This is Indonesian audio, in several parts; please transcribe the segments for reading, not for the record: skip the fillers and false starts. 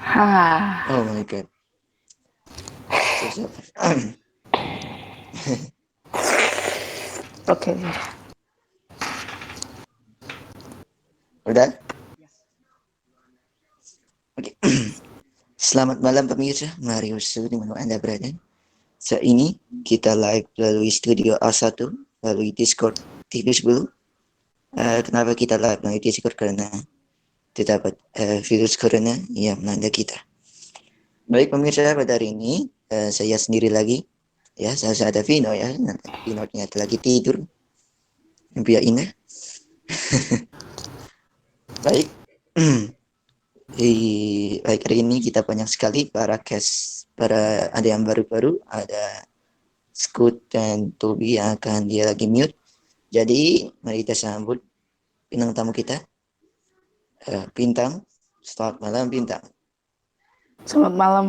Hah, Oh my god. So sabar. oke. Udah? Oke. Selamat malam pemirsa, Mario di mana Anda berada. Saat ini kita live melalui studio A1, melalui Discord TV10. Kenapa kita live melalui Discord? Karena terdapat virus corona yang melanda kita. Baik pemirsa, pada hari ini saya sendiri lagi. Ya, saya ada Vino ya. Vino ternyata lagi tidur. Biar indah. Baik. Baik hari ini kita banyak sekali para ada yang baru-baru, ada Scoot dan Toby yang akan dia lagi mute. Jadi mari kita sambut bintang tamu kita, Bintang. Selamat malam Bintang. Selamat malam.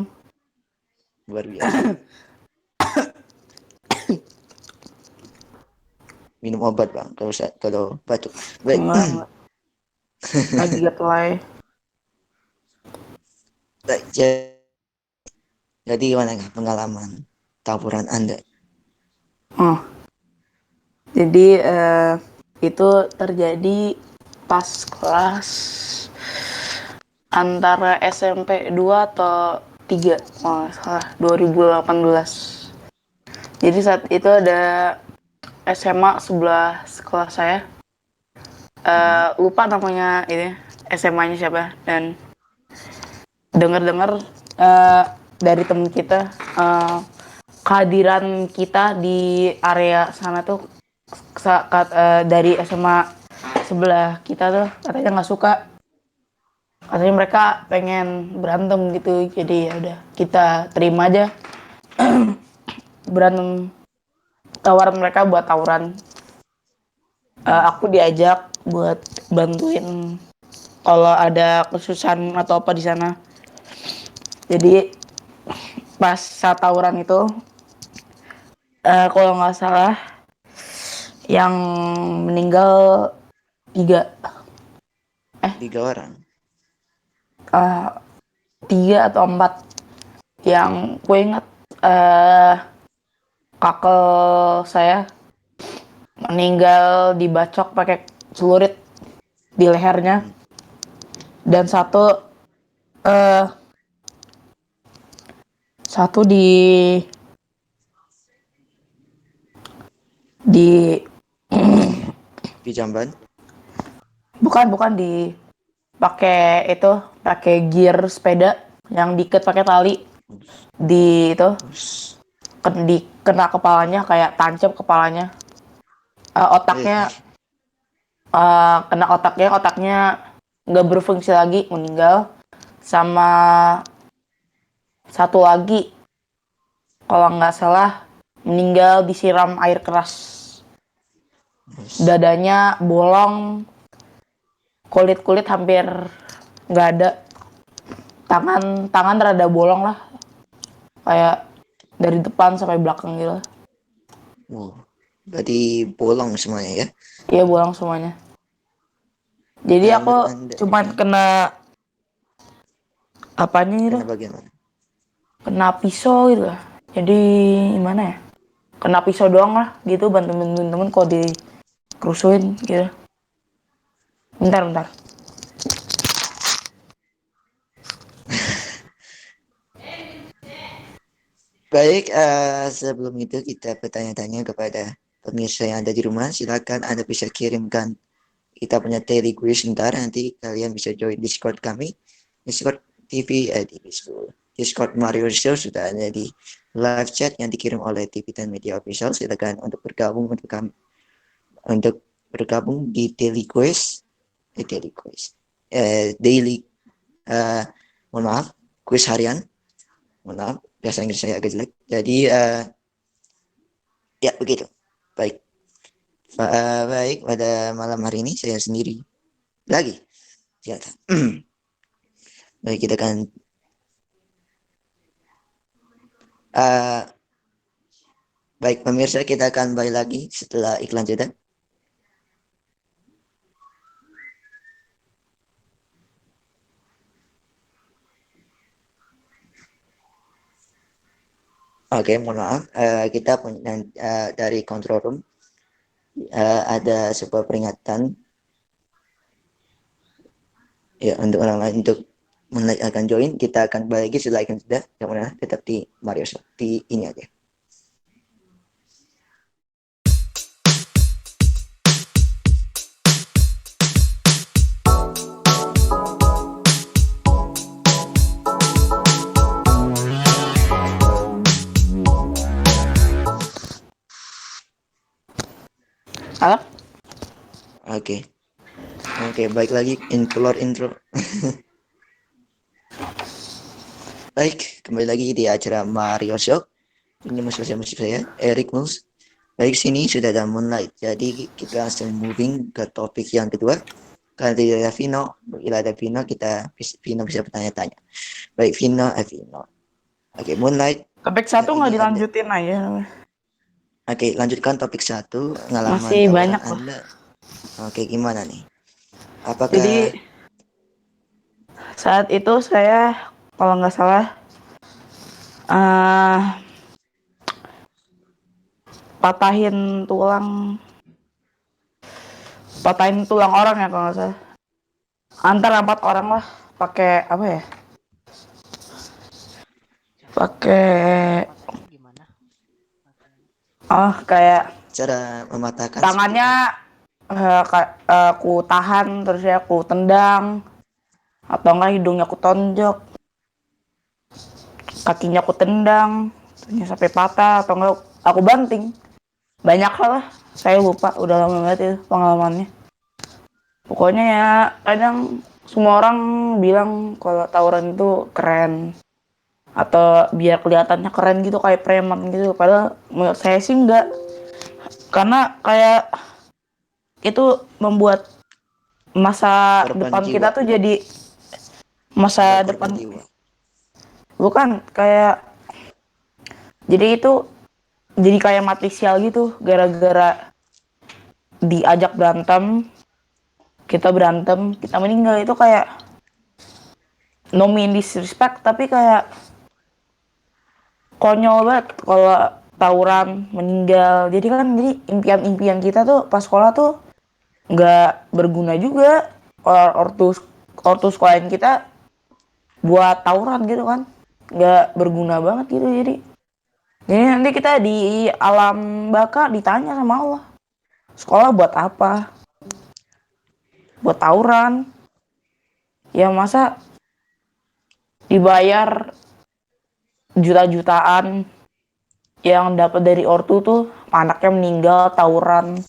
Luar biasa. Minum obat bang kalau batuk. Baik. Enggak. Lagi apply. Baik. Jadi gimana pengalaman tawuran Anda? Oh, jadi itu terjadi pas kelas antara SMP 2 atau 3, kalau nggak salah, 2018. Jadi saat itu ada SMA sebelah sekolah saya. Lupa namanya ini SMA-nya siapa, dan dengar-dengar dari temen kita, kehadiran kita di area sana tuh dari SMA sebelah kita tuh katanya nggak suka, katanya mereka pengen berantem gitu. Jadi ya udah, kita terima aja berantem, tawaran mereka buat tawuran. Aku diajak buat bantuin kalau ada kesusahan atau apa di sana. Jadi pas saat tawuran itu, kalau nggak salah yang meninggal 3, 3 orang. uh, 3 atau 4. Yang gue ingat, uh, kakak saya meninggal dibacok pakai celurit di lehernya, Hmm. dan uh, satu di Di Jamban. bukan pakai itu, pakai gear sepeda yang diikat pakai tali, di itu kena kepalanya, kayak tancap kepalanya. Otaknya, Eh, kena otaknya nggak berfungsi lagi, meninggal. Sama satu lagi kalau nggak salah meninggal disiram air keras, dadanya bolong, kulit hampir nggak ada, tangan rada bolong lah, kayak dari depan sampai belakang gitu. wow. Berarti bolong semuanya ya. Iya, bolong semuanya. Jadi aku Menurut Anda, cuman kena apanya gitu, kena bagian mana? kena pisau gitu lah. Jadi gimana ya, kena pisau doang lah gitu, bantu-bantuin temen kok dikerusuin gitu. Bentar. Baik, sebelum itu kita bertanya-tanya kepada pemirsa yang ada di rumah. Silakan Anda bisa kirimkan kita punya daily quiz ntar. Nanti kalian bisa join Discord kami. Discord TV School. Discord Mario Show sudah ada di live chat yang dikirim oleh TV dan Media Official. Silakan untuk bergabung untuk bergabung di daily quiz. Daily quiz. Daily, eh, mohon maaf, quiz harian. Mohon maaf, bahasa Inggris saya agak jelek. Jadi, ya begitu. Baik. Baik, pada malam hari ini saya sendiri lagi. Ternyata. Baik, kita akan uh, baik pemirsa, kita akan balik lagi setelah iklan jeda. Oke, mohon maaf. Kita punya dari control room ada sebuah peringatan ya untuk orang lain untuk mulai akan join. Kita akan balik lagi silahkan sudah. Kemudian tetap di Mario Show. Di ini aja. Halo? Oke. Oke, baik lagi intro. Baik, kembali lagi di acara Mario Show. Ini musik saya, Eric Mus. Baik, sini sudah ada Moonlight. Jadi kita langsung moving ke topik yang kedua. Karena tidak ada Vino, bila ada Vino, Vino bisa bertanya-tanya. Baik, Vino. Oke, Moonlight. Topik 1 nggak Ini ada. dilanjutin aja. Oke, lanjutkan topik 1, pengalaman Masih tawuran banyak loh. Anda. Oke, gimana nih? Apakah Jadi saat itu saya kalau nggak salah eh patahin tulang orang ya kalau nggak salah. Antara 4 orang lah, pakai apa ya? Pakai kayak cara mematahkan tangannya aku tahan, terus ya aku tendang, atau enggak hidungnya aku tonjok, kakinya aku tendang sampai patah, atau enggak aku banting. Banyak hal lah, saya lupa, udah lama banget itu pengalamannya. Pokoknya ya kadang semua orang bilang kalau tawuran itu keren, atau biar kelihatannya keren gitu kayak preman gitu, padahal menurut saya sih enggak, karena kayak itu membuat masa korban depan jiwa, kita tuh jadi masa korban depan, jiwa. bukan kayak, jadi itu jadi kayak mati sial gitu gara-gara diajak berantem, kita meninggal. Itu kayak no mean disrespect, tapi kayak konyol banget kalau tawuran meninggal. Jadi kan jadi impian-impian kita tuh pas sekolah tuh nggak berguna juga. Ortu sekolahin kita buat tawuran gitu kan, nggak berguna banget gitu. Jadi nanti kita di alam baka ditanya sama Allah, sekolah buat apa? Buat tawuran? Ya masa dibayar juta-jutaan yang dapat dari ortu tuh anaknya meninggal tawuran.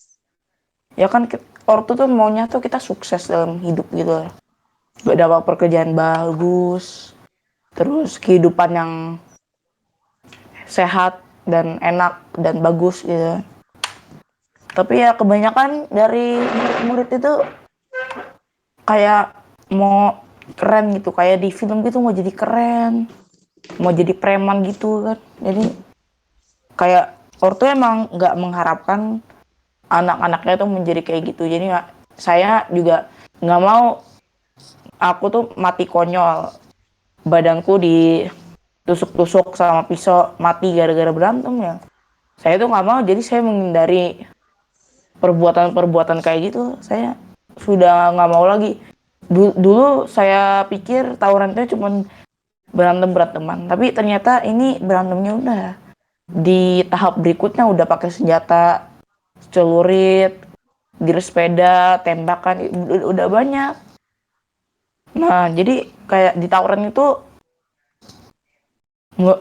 Ya kan ortu tuh maunya tuh kita sukses dalam hidup gitu. Dapat pekerjaan bagus, terus kehidupan yang sehat dan enak dan bagus gitu. Tapi ya kebanyakan dari murid-murid itu kayak mau keren gitu, kayak di film gitu mau jadi keren, mau jadi preman gitu kan. Jadi kayak ortu emang nggak mengharapkan anak-anaknya tuh menjadi kayak gitu. Jadi saya juga nggak mau aku tuh mati konyol, badanku ditusuk-tusuk sama pisau mati gara-gara berantem ya. Saya tuh nggak mau, jadi saya menghindari perbuatan-perbuatan kayak gitu. Saya sudah nggak mau lagi. Dulu saya pikir tawuran itu cuma beranteman, tapi ternyata ini berantemnya udah di tahap berikutnya, udah pakai senjata, celurit, giris sepeda, tembakan, udah banyak. Nah jadi kayak di tawuran itu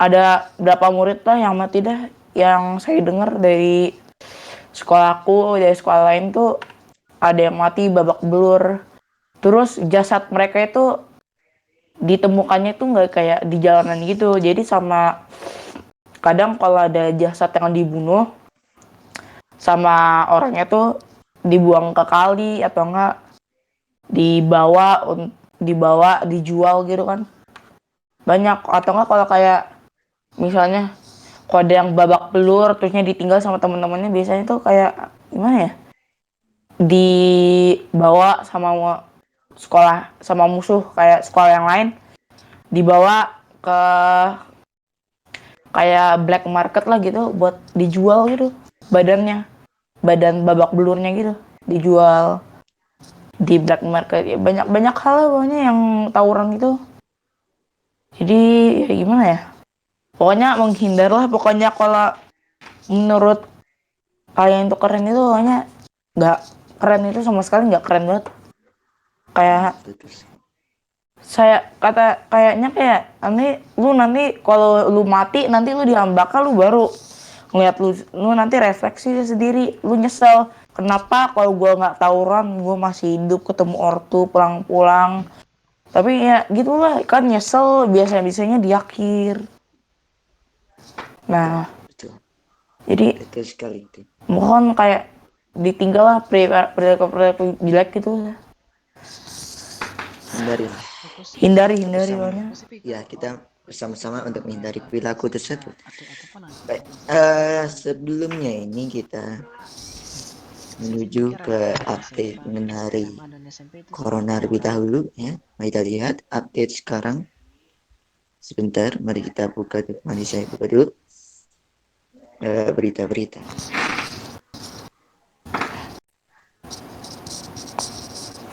ada berapa murid lah yang mati dah, yang saya dengar dari sekolahku, dari sekolah lain tuh ada yang mati babak belur. Terus jasad mereka itu ditemukannya itu nggak kayak di jalanan gitu. Jadi sama kadang kalau ada jasad yang dibunuh sama orangnya tuh dibuang ke kali, atau enggak dibawa dijual gitu kan. Banyak. Atau enggak kalau kayak misalnya kalau ada yang babak belur terusnya ditinggal sama teman-temannya, biasanya tuh kayak gimana ya? Dibawa sama sekolah, sama musuh kayak sekolah yang lain, dibawa ke kayak black market lah gitu buat dijual gitu badannya, badan babak belurnya gitu dijual di black market. Ya, banyak banyak hal lah pokoknya yang tawuran gitu. Jadi ya gimana ya, pokoknya menghindar lah pokoknya. Kalau menurut kalian itu keren, itu pokoknya nggak keren, itu sama sekali nggak keren banget. Kayak Betul. saya kayaknya kayak nanti kalau lu mati nanti lu dihambakal, lu baru ngeliat lu nanti refleksi sendiri, lu nyesel kenapa kalau gua nggak tawuran gua masih hidup ketemu ortu pulang-pulang. Tapi ya gitulah kan, nyesel biasanya di akhir. Nah Betul. jadi Betul sekali itu. mohon kayak ditinggal lah perilaku jelek gitu. Hindarilah. Fokus Hindari Bersama. banyak. Ya, kita bersama-sama untuk menghindari perilaku tersebut. apa nanti? Baik, sebelumnya ini kita menuju ke update mengenai corona lebih dahulu ya. Mari kita lihat update sekarang. Sebentar, mari kita buka. Mari saya buka dulu berita-berita.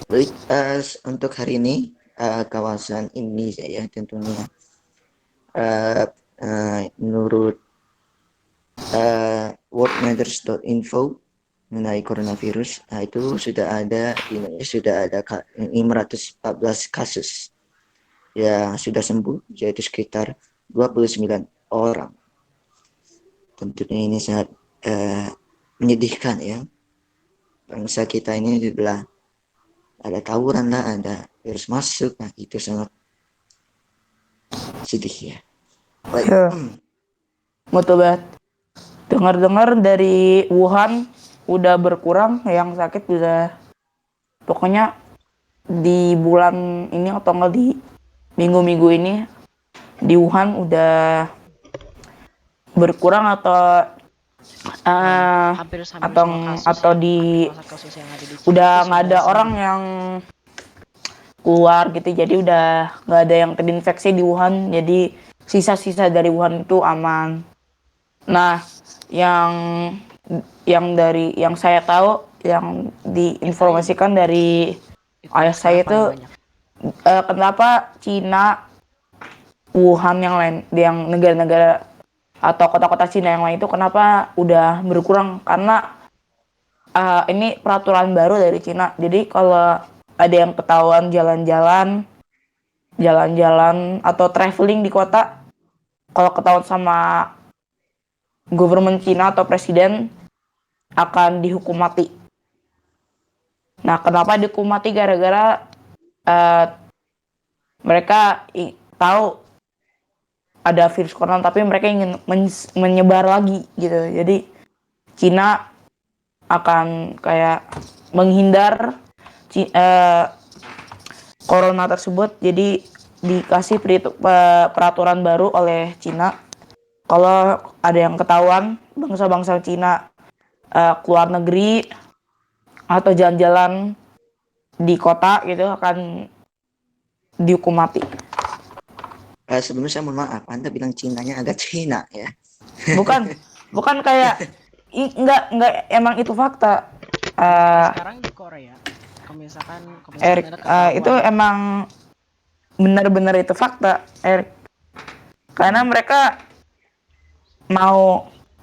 Baik, untuk hari ini kawasan Indonesia ya tentunya menurut worldmatters.info mengenai coronavirus, itu sudah ada di Indonesia sudah ada 514 kasus yang sudah sembuh, yaitu sekitar 29 orang. Tentunya ini sangat menyedihkan ya. Bangsa kita ini adalah ada tawuran lah, ada virus masuk, nah itu sangat sedih ya. Baik. Ya. Betul banget. Dengar-dengar dari Wuhan udah berkurang yang sakit, udah pokoknya di bulan ini atau enggak di minggu-minggu ini di Wuhan udah berkurang atau hampir atau semua kasus atau ya, di hampir kasus yang ada di China udah itu nggak sudah ada sembuh. orang yang keluar gitu, jadi udah nggak ada yang terinfeksi di Wuhan, jadi sisa-sisa dari Wuhan itu aman. Nah, yang saya tahu, yang diinformasikan dari Itu ayah saya itu, paling banyak. kenapa Cina, Wuhan yang lain, yang negara-negara atau kota-kota Cina yang lain itu kenapa udah berkurang, karena ini peraturan baru dari Cina. Jadi kalau ada yang ketahuan jalan-jalan atau traveling di kota, kalau ketahuan sama government Cina atau presiden, akan dihukum mati. Nah, kenapa dihukum mati? Gara-gara mereka tahu ada virus corona, tapi mereka ingin menyebar lagi gitu. Jadi Cina akan kayak menghindar corona tersebut. Jadi dikasih peraturan baru oleh Cina, kalau ada yang ketahuan bangsa-bangsa Cina keluar negeri atau jalan-jalan di kota gitu akan dihukum mati. Sebelumnya saya mohon maaf, Anda bilang Cinanya agak Cina ya. Bukan kayak enggak, emang itu fakta. Sekarang di Korea, kalau misalkan Erik, ada ketahuan, itu emang benar-benar itu fakta, Erik. Karena mereka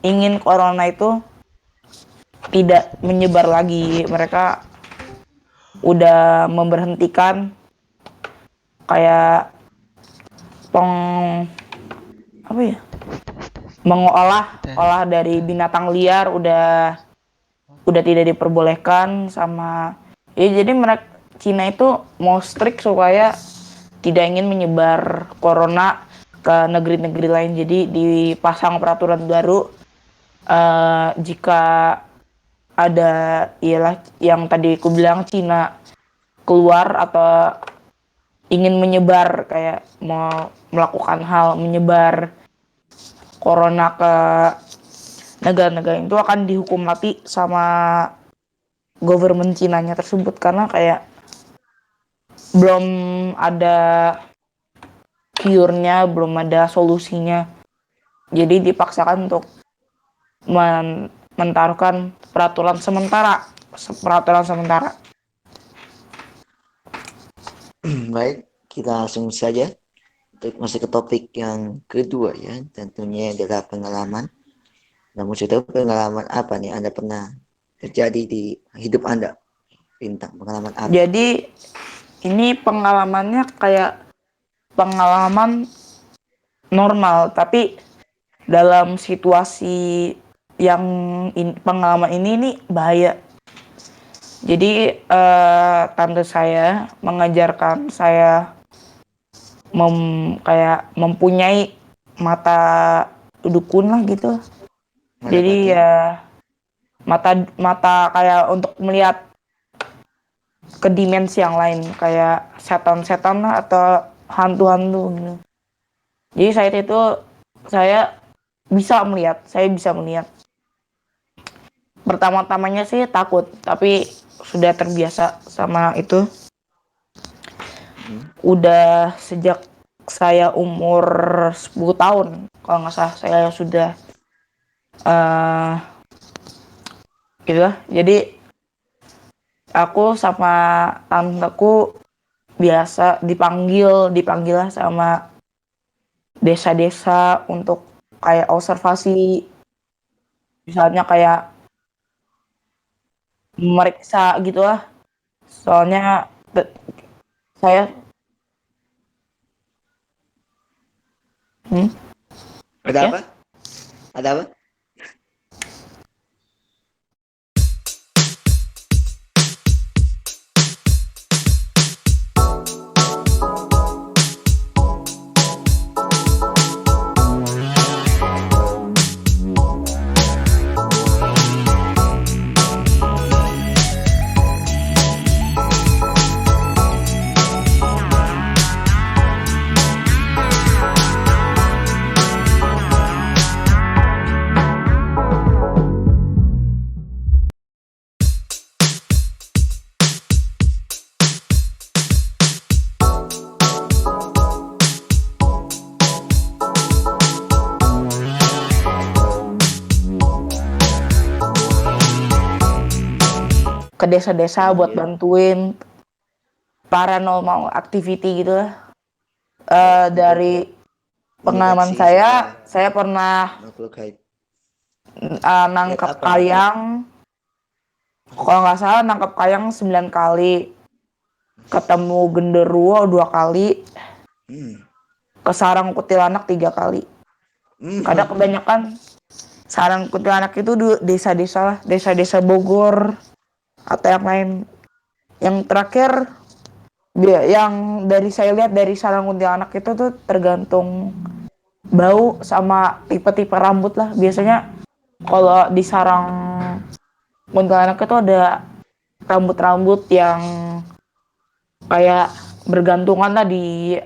ingin corona itu tidak menyebar lagi. Mereka udah memberhentikan kayak mengolah dari binatang liar, udah tidak diperbolehkan sama ya. Jadi mereka Cina itu mau strict supaya tidak ingin menyebar corona ke negeri-negeri lain. Jadi dipasang peraturan baru, jika ada ialah yang tadi aku bilang, Cina keluar atau ingin menyebar, kayak mau melakukan hal menyebar corona ke negara-negara itu, akan dihukum mati sama government Cinanya tersebut, karena kayak belum ada cure-nya, belum ada solusinya Jadi dipaksakan untuk mentaruhkan peraturan sementara. Baik, kita langsung saja untuk masuk ke topik yang kedua ya. Tentunya adalah pengalaman. Namun sudah pengalaman apa nih Anda pernah terjadi di hidup Anda? Bintang, pengalaman apa? Jadi ini pengalamannya kayak pengalaman normal, tapi dalam situasi yang pengalaman ini nih bahaya. Jadi tante saya mengajarkan saya kayak mempunyai mata dukun lah gitu. Jadi Telepati. ya mata kayak untuk melihat ke dimensi yang lain, kayak setan-setan lah atau hantu-hantu gitu. Jadi saat itu saya bisa melihat. Pertama-tamanya sih takut, tapi sudah terbiasa sama itu. Udah sejak saya umur 10 tahun, kalau nggak salah saya sudah gitu lah. Jadi aku sama tanteku biasa dipanggil lah sama desa-desa untuk kayak observasi, misalnya kayak meriksa gitu lah. Soalnya saya Ada ya apa? Ada apa? ke desa-desa buat Ya. bantuin paranormal activity gitu lah. Dari pengalaman Mendeteksi saya pernah makhluk gaib. nangkap Apa? kayang. Kalau nggak salah nangkap kayang 9 kali. Ketemu genderuwo 2 kali. Hmm. Ke sarang kuntilanak 3 kali. Kadang kebanyakan sarang kuntilanak itu desa-desa lah. Desa-desa Bogor atau yang lain. Yang terakhir yang dari saya lihat dari sarang kuntilanak itu tuh tergantung bau sama tipe-tipe rambut lah. Biasanya kalau di sarang kuntilanak itu ada rambut-rambut yang kayak bergantungan lah di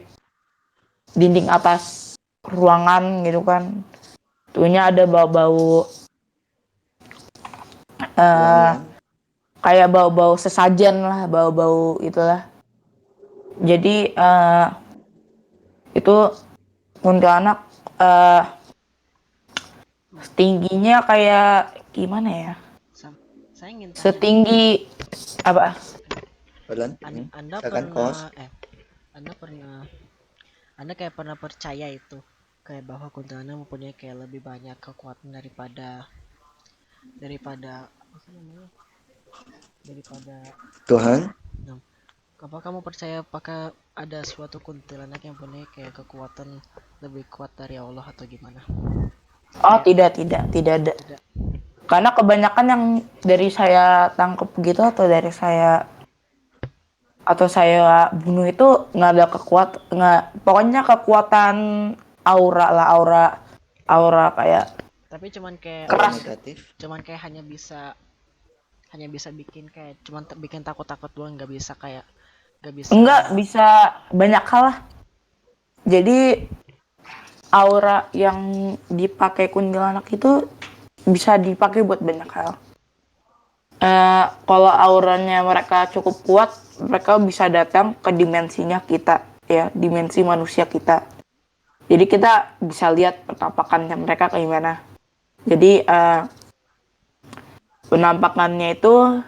dinding atas ruangan gitu kan. Tuhnya ada bau-bau Wangian. kayak bau-bau sesajen lah, bau-bau itulah. Jadi itu kuntilanak tingginya kayak gimana ya? Saya ingin tanya, Setinggi apa? Badan. Anda Silakan kos. Anda kayak pernah percaya itu kayak bahwa kuntilanak mempunyai kayak lebih banyak kekuatan daripada apa namanya, daripada Tuhan. apa kamu percaya apakah ada suatu kuntilanak yang punya kayak kekuatan lebih kuat dari Allah atau gimana? Oh, tidak ada. Tidak. Karena kebanyakan yang dari saya tangkap gitu atau saya bunuh itu nggak ada pokoknya kekuatan aura lah, aura kayak Tapi cuman kayak keras. Negatif. cuman kayak hanya bisa bikin kayak cuman bikin takut-takut doang, nggak bisa Enggak, bisa banyak hal lah. Jadi aura yang dipakai kuntilanak itu bisa dipakai buat banyak hal. Kalau auranya mereka cukup kuat, mereka bisa datang ke dimensinya kita, ya, dimensi manusia kita. Jadi kita bisa lihat penampakannya mereka kayak gimana. Jadi penampakannya itu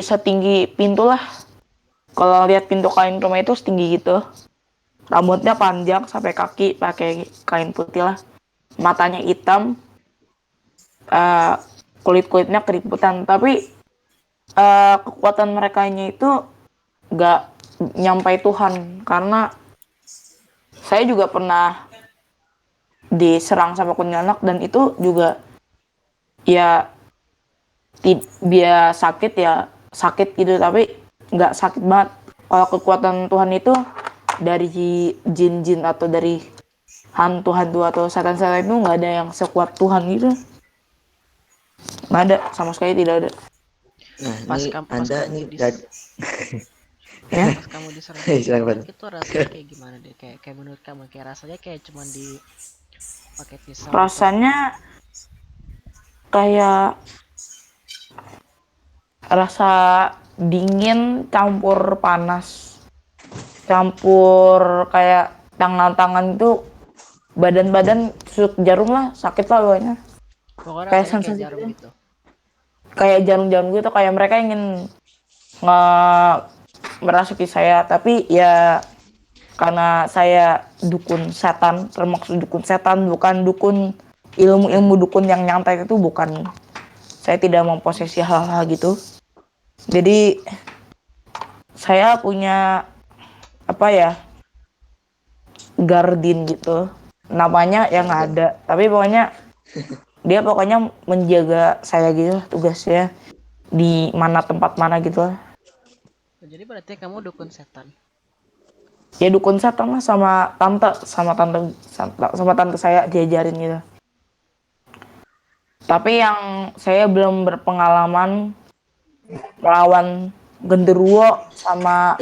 setinggi pintu lah. Kalau lihat pintu kain rumah itu setinggi gitu. Rambutnya panjang sampai kaki, pakai kain putih lah. Matanya hitam, kulit-kulitnya keriputan. Tapi kekuatan merekanya itu nggak nyampai Tuhan, karena saya juga pernah diserang sama kuntilanak dan itu juga ya sakit ya, sakit gitu, tapi nggak sakit banget. Kalau kekuatan Tuhan itu dari jin-jin atau dari hantu-hantu atau setan-setan itu nggak ada yang sekuat Tuhan gitu. Nggak ada, sama sekali tidak ada. Nah, Pas ini kamu Anda nih Ya, pas kamu diserang silakan. itu rasanya kayak gimana deh? Kayak menurut kamu kayak rasanya kayak cuman di pakai pisau gitu. rasanya kayak rasa dingin campur panas, campur kayak tangan-tangan itu, badan-badan susut jarum lah, sakit lah pokoknya. Pokoknya Kayak rasanya kayak sensasi jarum gitu. gitu. Kayak jarum-jarum gitu, kayak mereka ingin nge merasuki saya, tapi ya karena saya dukun setan, termasuk dukun setan, bukan dukun ilmu-ilmu dukun yang nyantai, itu bukan. Saya tidak memposesi hal-hal gitu. Jadi saya punya apa ya, guardian gitu. Namanya yang nggak Garden. ada, tapi dia pokoknya menjaga saya gitu tugasnya, di mana tempat mana gitu lah. Jadi berarti kamu dukun setan. Ya dukun setan lah, sama tante saya diajarin gitu. Tapi yang saya belum berpengalaman melawan genderuwo sama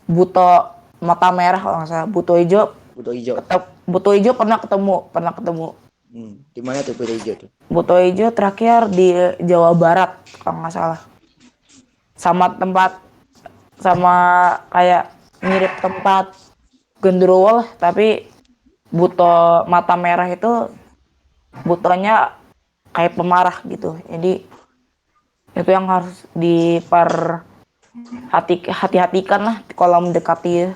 buto mata merah kalau nggak salah. Buto hijau, Buto hijau. buto hijau pernah ketemu. Di mana tuh buto hijau tuh? Buto hijau terakhir di Jawa Barat kalau nggak salah. Sama kayak mirip tempat genderuwo lah, tapi buto mata merah itu butonya kayak pemarah gitu. Jadi itu yang harus hati-hatikan lah kalau mendekati.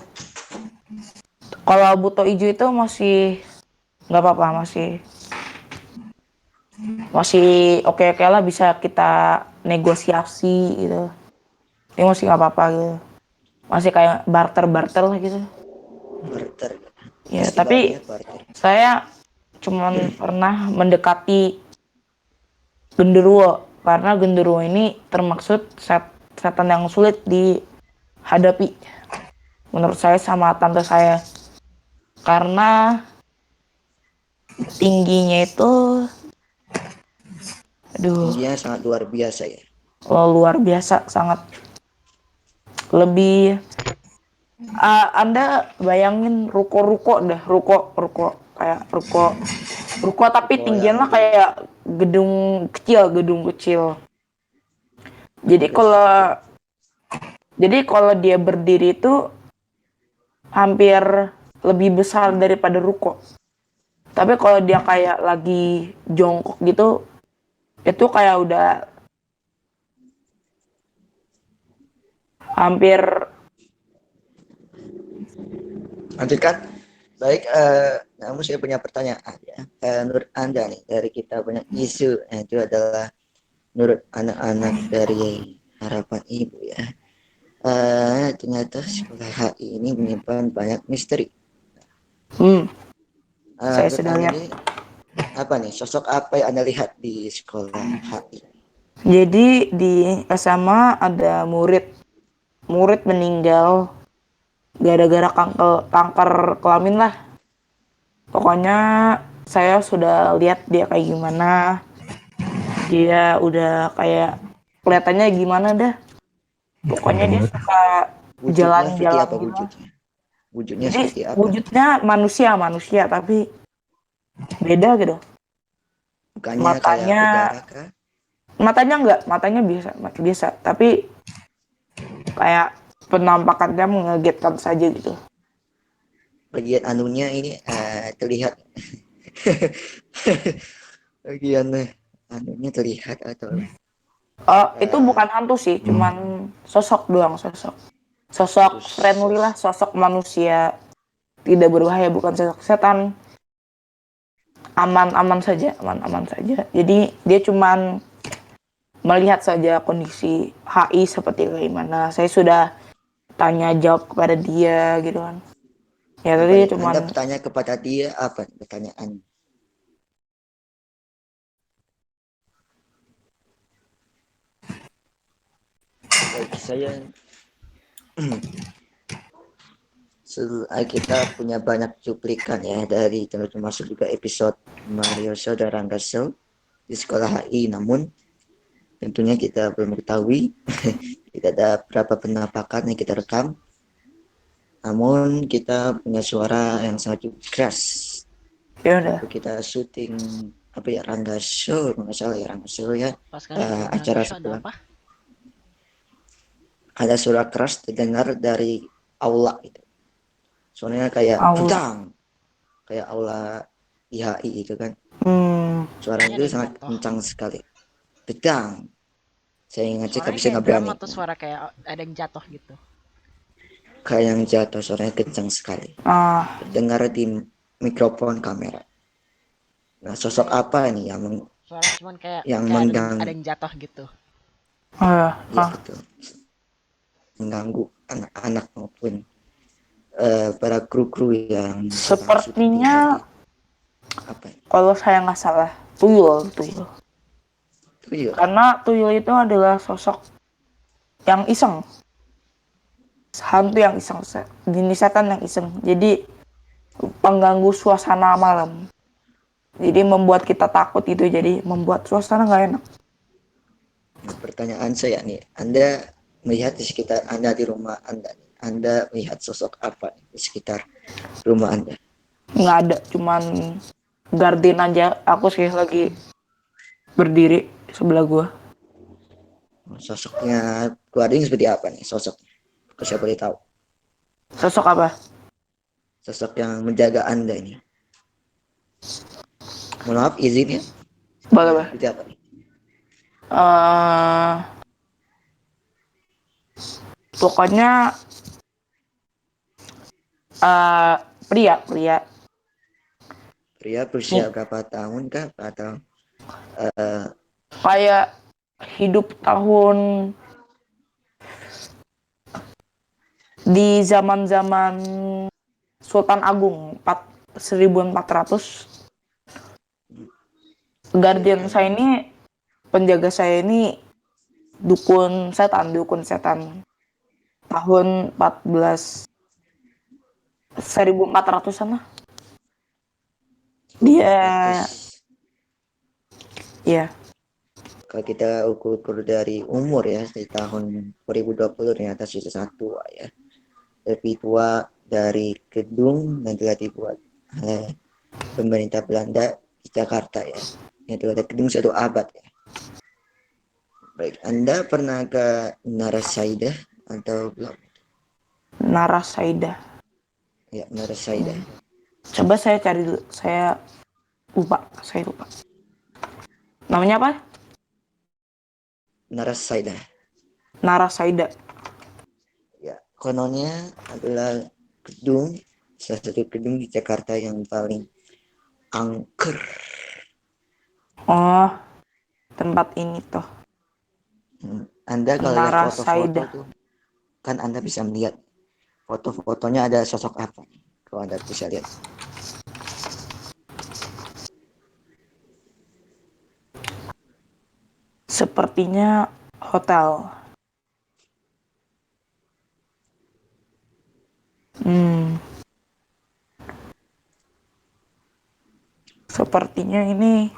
Kalau buto hijau itu masih nggak apa-apa, masih oke lah, bisa kita negosiasi gitu. Ini masih nggak apa-apa gitu, masih kayak barter lah gitu Barter. ya. Tapi Festivalnya barter. saya cuman pernah mendekati genderuwo, karena genderuwo ini termaksud setan yang sulit dihadapi menurut saya sama tante saya, karena tingginya itu Tingginya sangat luar biasa ya. luar biasa, sangat lebih. Anda bayangin ruko dah, ruko kayak ruko tapi Ruko tingginya yang kayak gedung kecil. Jadi kalau dia berdiri itu hampir lebih besar daripada ruko. Tapi kalau dia kayak lagi jongkok gitu, itu kayak udah hampir. lanjutkan. Baik, namun saya punya pertanyaan ya. Menurut Anda nih, dari kita banyak isu, itu adalah menurut anak-anak dari harapan ibu ya. Ternyata sekolah HI ini menyimpan banyak misteri. Saya Menurut sudah Anda lihat. nih, apa nih sosok apa yang Anda lihat di sekolah HI? Jadi di SMA ada murid meninggal gara-gara kanker kelamin lah. Pokoknya saya sudah lihat dia kayak gimana. Dia udah kayak kelihatannya gimana dah. Pokoknya dia suka Wujudnya seperti jalan-jalan apa gitu. wujudnya? Wujudnya Jadi seperti apa? wujudnya manusia tapi beda gitu. Bukannya kayak Matanya udara kah? matanya biasa, tapi kayak penampakannya mengagetkan saja gitu. bagian anunya ini terlihat. Bagian anunya terlihat atau Itu bukan hantu sih, cuman sosok doang, sosok terus friendly lah, sosok manusia tidak berbahaya, bukan sosok setan. Aman-aman saja, aman-aman saja. Jadi dia cuman melihat saja kondisi HI seperti bagaimana. Saya sudah tanya jawab kepada dia gitu kan. Ya tadi dia baik, cuman Anda bertanya kepada dia apa pertanyaan? Baik, kita punya banyak cuplikan ya dari termasuk juga episode Mario Show dan Rangga Show di sekolah HI, namun tentunya kita belum mengetahui tidak ada berapa penampakan yang kita rekam, namun kita punya suara yang sangat keras ya udah. waktu kita syuting apa ya, Rangga Show nggak salah ya, Rangga Show ya, Pas kali itu di acara Rangga Show ada sekolah, apa? ada suara keras terdengar dari aula itu, suaranya kayak Aula. pedang, kayak aula IHI itu kan, suaranya Kayaknya itu ada yang sangat jatuh. kencang sekali, pedang. Saya ngecek Suaranya tapi saya kayak nggak drum berani, atau suara kayak ada yang jatuh gitu. kayak yang jatuh, suaranya kencang sekali terdengar di mikrofon kamera. Nah, sosok Kayak apa nih yang suara cuman kayak yang kayak ada mengganggu? yang jatuh gitu. Ya betul, mengganggu anak-anak maupun para kru-kru yang sedang syuting Sepertinya tadi. Apa ini? kalau saya nggak salah, tuyul. Tuyul. Karena tuyul itu adalah sosok yang iseng, hantu yang iseng, jenis setan yang iseng. Jadi pengganggu suasana malam. Jadi membuat kita takut itu, jadi membuat suasana nggak enak. Nah, pertanyaan saya nih, Anda melihat di sekitar Anda di rumah Anda melihat sosok apa di sekitar rumah Anda? Nggak ada, cuman Gardin aja. Aku sih lagi berdiri sebelah gua. Sosoknya keluarga ini seperti apa nih sosok? Kalau saya boleh tahu. Sosok apa? Sosok yang menjaga Anda ini. Mohon maaf izin ya. Boleh. Seperti apa nih? Eh, Pokoknya eh pria Pria berusia nih, berapa tahun kah? Atau uh, kayak hidup tahun di zaman-zaman Sultan Agung 1400. Guardian saya ini, penjaga saya ini dukun setan tahun 1400-an lah. Dia 1400? ya Kalau kita ukur dari umur ya, di tahun 2020 ternyata sudah satu ya. Lebih tua dari gedung yang telah dibuat oleh pemerintah Belanda di Jakarta ya. Itu ada gedung 1 abad ya. Baik, Anda pernah ke Narasaidah atau belum? Narasaida. Ya, Narasaidah. Coba saya cari dulu. Saya lupa. Namanya apa? Narasaidah. Narasaida. Ya, kononnya adalah salah satu gedung di Jakarta yang paling angker. Oh, tempat ini tuh. Anda kalau lihat foto-foto Narasaida. tuh, kan Anda bisa melihat foto-fotonya ada sosok apa. Kalau Anda bisa lihat. Sepertinya hotel. Sepertinya ini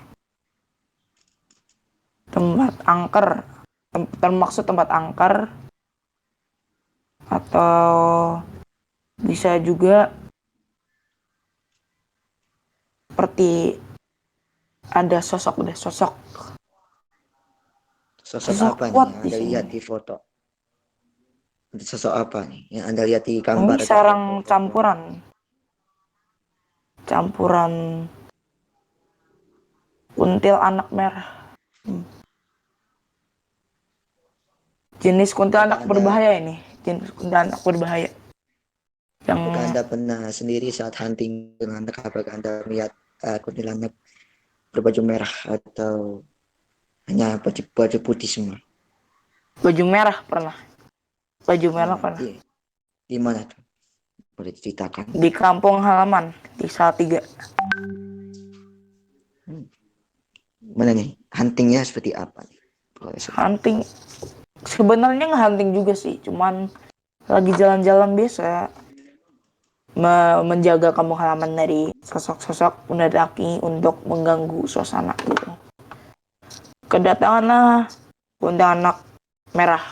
tempat angker. Termaksud tempat angker, atau bisa juga seperti ada sosok Sosok apa nih kuat yang di Anda sini. lihat di foto? Sosok apa nih yang Anda lihat di Ini gambar atau sarang foto-foto? campuran. campuran kuntil anak merah. Jenis kuntilanak Apakah Anda berbahaya ini. Jenis kuntilanak berbahaya. Yang apakah Anda pernah sendiri saat hunting kuntilanak, apakah Anda melihat kuntilanak berbaju merah atau hanya baju putih semua? baju merah pernah. Baju merah pernah. Di mana tuh? Boleh diceritakan? Di kampung halaman di Salatiga. Mana nih? Huntingnya seperti apa nih? Hunting sebenarnya nggak hunting juga sih, cuman lagi jalan-jalan biasa, menjaga kampung halaman dari sosok-sosok pendaki untuk mengganggu suasana gitu. Kedatanganlah kuntilanak merah,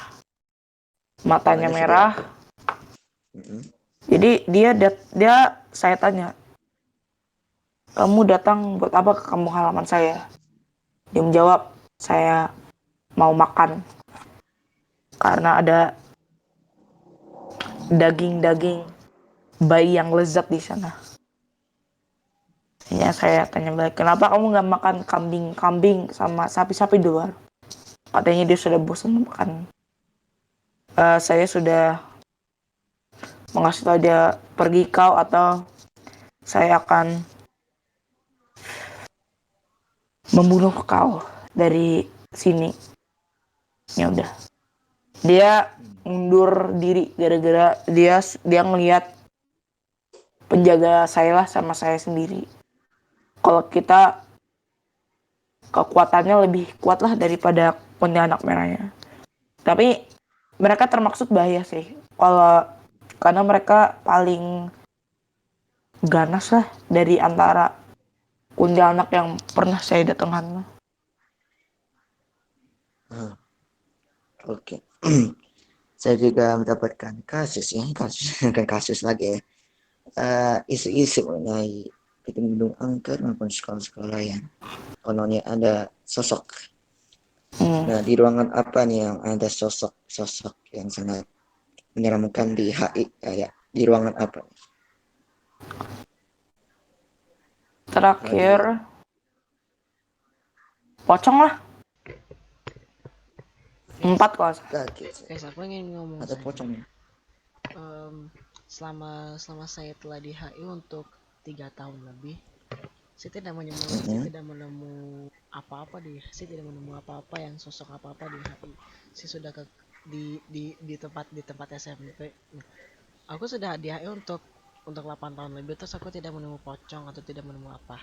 matanya Namanya seperti merah. apa? Mm-mm. Jadi dia saya tanya, kamu datang buat apa ke kampung halaman saya? Dia menjawab, saya mau makan karena ada daging-daging bayi yang lezat di sana. Ya saya tanya balik, kenapa kamu nggak makan kambing-kambing sama sapi-sapi di luar? Katanya dia sudah bosan makan. Saya sudah mengasih tahu dia, pergi kau atau saya akan membunuh kau dari sini. Ya udah. Dia mundur diri gara-gara dia ngelihat penjaga saya lah sama saya sendiri. Kalau kita kekuatannya lebih kuat lah daripada kuntilanak merahnya. Tapi mereka termaksud bahaya sih. Karena mereka paling ganas lah dari antara kuntilanak yang pernah saya datangkan. Oke. Saya juga mendapatkan kasus ya, bukan kasus lagi ya. Isu-isu mengenai gedung-gedung angker maupun sekolah-sekolah yang kononnya ada sosok. Nah, di ruangan apa nih yang ada sosok yang sangat menyeramkan di HI, kayak di ruangan apa? Terakhir pocong lah. 4 kalau Guys, aku ingin ngomong ada saja. pocong. Selama saya telah di HI untuk 3 tahun lebih, saya tidak menemu saya tidak menemu apa-apa yang sosok apa-apa di HI. Saya sudah di tempat SMP. Aku sudah di HI untuk 8 tahun lebih, terus aku tidak menemu pocong atau tidak menemu apa.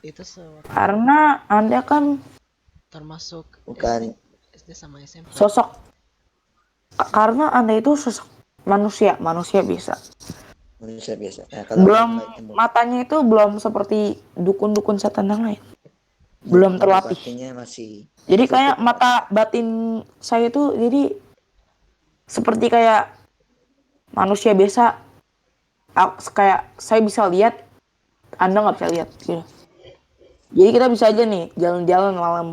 Itu karena Anda kan termasuk Bukan SD sama SMP. sosok, karena Anda itu sosok manusia biasa. manusia biasa. Nah, kalau Belum yang matanya itu belum seperti dukun-dukun setan yang lain. Belum terlatih. batinnya masih Jadi tertutup. kayak mata batin saya itu jadi seperti kayak manusia biasa. Kayak saya bisa lihat, Anda nggak bisa lihat gitu. Jadi kita bisa aja nih jalan-jalan malam.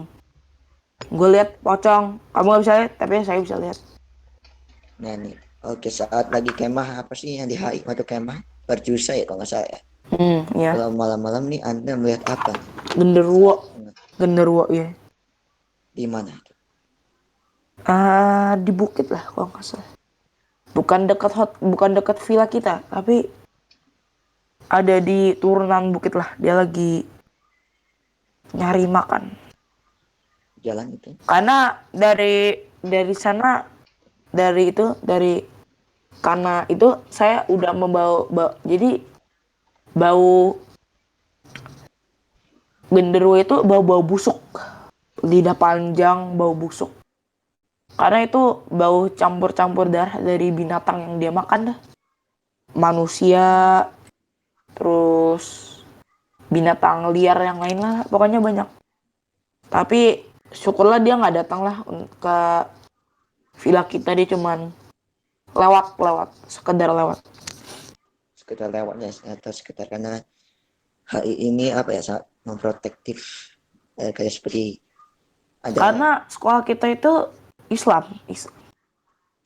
Gue lihat pocong, kamu nggak bisa lihat, tapi saya bisa lihat. Nah nih, oke, saat lagi kemah apa sih yang di HI atau kemah berjusa ya kalau nggak salah ya. Ya. Kalau malam-malam nih Anda melihat apa? Genderuwo ya. Di mana? Di bukit lah kalau nggak salah. Bukan dekat villa kita, tapi ada di turunan bukit lah. Dia lagi nyari makan. Jalan itu. Karena dari sana karena itu saya udah jadi bau genderuwo itu bau busuk, lidah panjang, bau busuk. Karena itu bau campur-campur darah dari binatang yang dia makan dah. Manusia, terus binatang liar yang lain lah, pokoknya banyak. Tapi syukurlah dia nggak datang lah ke villa kita, dia cuman sekedar lewat. Sekedar lewatnya atau sekedar karena HI ini apa ya, sangat memprotektif, kayak seperti ada Karena sekolah kita itu Islam.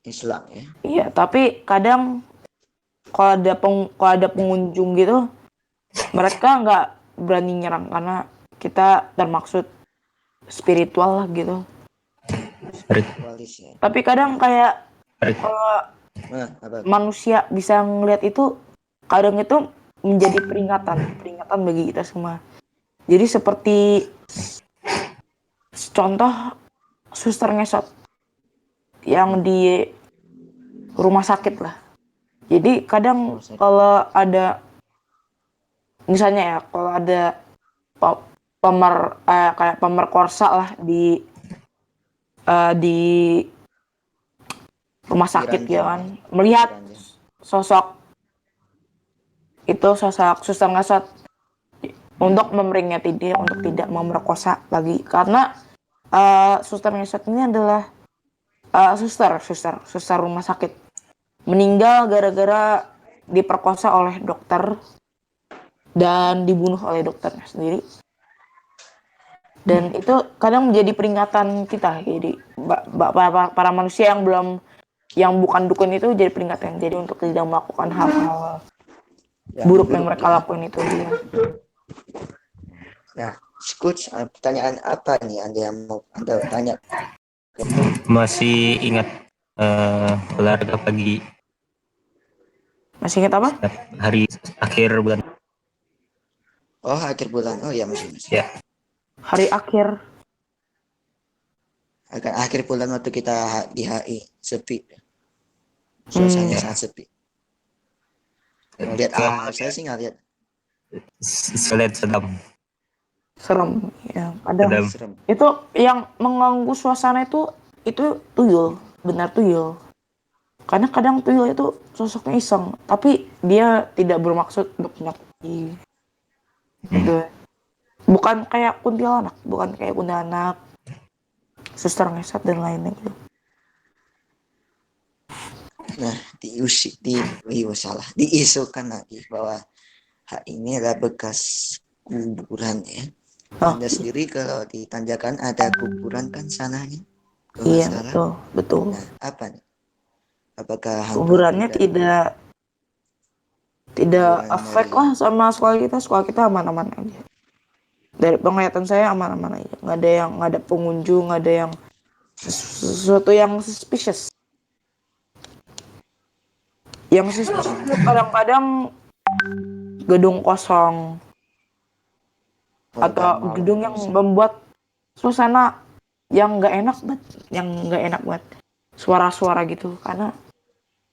Islam ya. Iya, tapi kadang kalau ada pengunjung gitu, mereka nggak berani nyerang karena kita termaksud spiritual lah gitu. Spiritualis ya. Tapi kadang kayak Nah, apa? manusia bisa ngelihat itu, kadang itu menjadi peringatan bagi kita semua. Jadi seperti contoh suster ngesot yang di rumah sakit lah. Jadi kadang kalau ada misalnya ya, kalau ada kayak pemerkosa lah di rumah sakit ya kan, melihat sosok suster ngesot untuk memeringati dia untuk tidak memerkosa lagi, karena suster ngesot ini adalah suster rumah sakit meninggal gara-gara diperkosa oleh dokter dan dibunuh oleh dokternya sendiri. Dan itu kadang menjadi peringatan kita, jadi para manusia yang bukan dukun itu jadi peringatan, jadi untuk tidak melakukan hal-hal buruk yang mereka lakukan itu dia. Nah, coach, pertanyaan apa nih Anda yang mau Anda tanya? Masih ingat olahraga pagi Masih ingat apa? hari akhir bulan? Oh, akhir bulan. Oh ya, masih. Ya. Hari akhir. Akhir bulan waktu kita di HI sepi. Suasananya sangat sepi. Ngeliat saya sih nggak lihat. Serem ya, ada Serem. itu yang mengganggu suasana itu tuyul, benar tuyul. Karena kadang tuyul itu sosoknya iseng, tapi dia tidak bermaksud untuk menyakiti. Gitu. Bukan kayak kuntilanak, suster ngesot dan lainnya gitu. Nah, diisukan lagi bahwa ini adalah bekas kuburan ya. Anda sendiri kalau di Tanjakan ada kuburan kan sananya? Iya, betul. Nah, apa nih? Apakah kuburannya tidak efek lah sama sekolah kita. Sekolah kita aman-aman aja. Dari penglihatan saya aman-aman aja. Nggak ada pengunjung, nggak ada yang sesuatu yang suspicious. Yang suspicious itu kadang-kadang gedung kosong atau gedung yang membuat suasana yang nggak enak banget, suara-suara gitu, karena